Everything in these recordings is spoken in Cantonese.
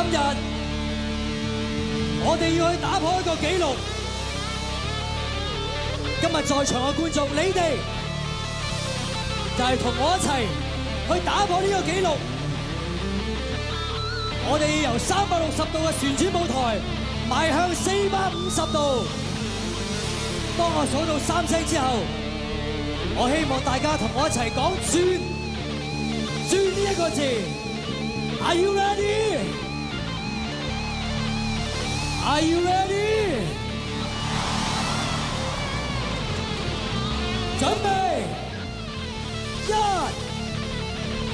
日我哋要去打破一個紀錄。今日在場嘅觀眾，你哋就係同我一齊去打破呢個紀錄。我哋由360度嘅旋轉舞台邁向450度。當我數到3聲之後，我希望大家同我一齊講轉呢一個字。Are you ready? Are you ready? 準備，1、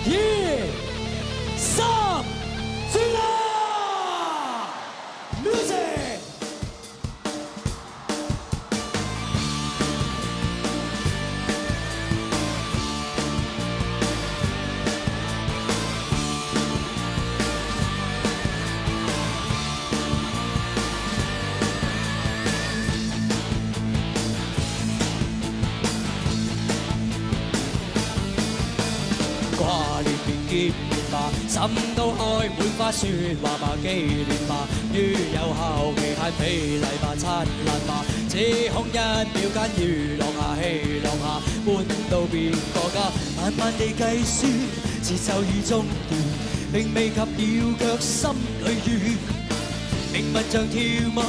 2、3，轉啦 ！Music。見面吧，心都開滿花，説話吧，紀念吧，於有效期限美麗吧，燦爛吧，這空一秒間娛樂下，戲樂下，搬到別個家，慢慢地計算，節奏已中斷，並未及了卻心裏怨，命運像跳舞，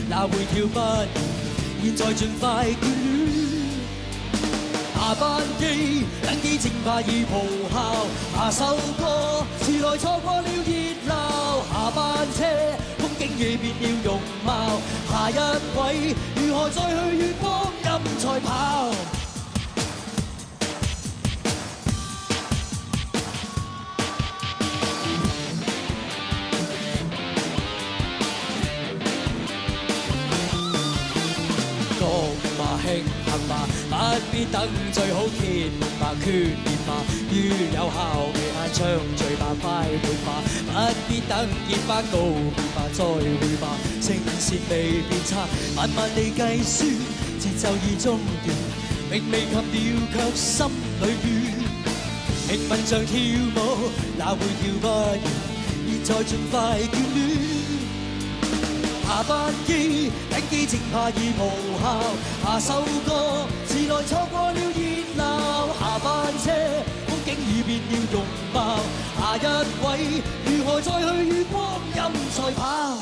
哪會跳不完，現在盡快眷戀。下班機，等機正怕已咆哮。下首歌，遲來錯過了熱鬧。下班車，風景已變了容貌。下一位，如何再去與光陰賽跑？慶幸吧，不必等最好揭幕吧，決裂吧，於有效期限暢聚吧，快活吧，不必等結巴告別吧，再會吧，聲線未變差，慢慢地計算，節奏已中斷，並未及了卻心裏怨，命運像跳舞，哪會跳不完，現在盡快眷戀。下班機，等機正怕已咆哮。下首歌，遲來錯過了熱鬧。下班車，風景已變了容貌。下一位，如何再去與光陰賽跑？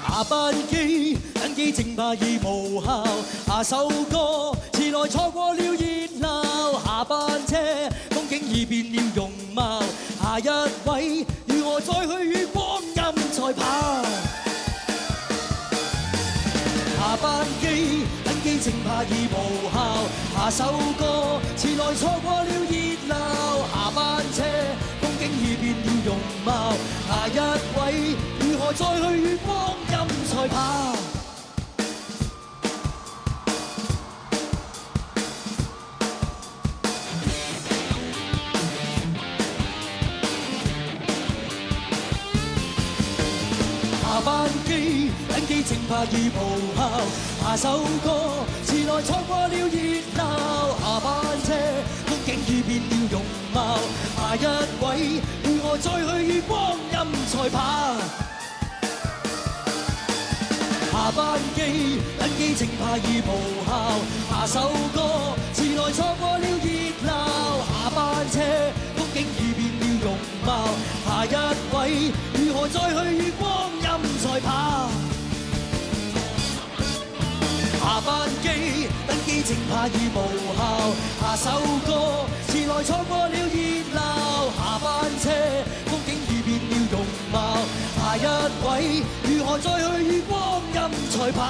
下班機，等機正怕已無效。下首歌，遲來錯過了熱鬧。下班車，風景已變了容貌。下一位，如何再去與光陰賽跑？下班機，等機正怕已無效。下首歌，遲來錯過了熱鬧。下班車，風景已變了容貌。下一位，如何再去與光陰賽跑？下班機，等機正怕已咆哮。下首歌，遲來錯過了熱鬧。下班車，風景已變了容貌。下一位，如何再去與光陰賽跑？下班機，等機正怕已咆哮。下首歌，遲來錯過了熱鬧。下班車，風景已變了容貌。下一位，如何再去與光陰賽跑？下班機，等機正怕已咆哮。下首歌，遲來錯過了熱鬧。下班車，風景已變了容貌。下一位，如何再去與光陰賽跑？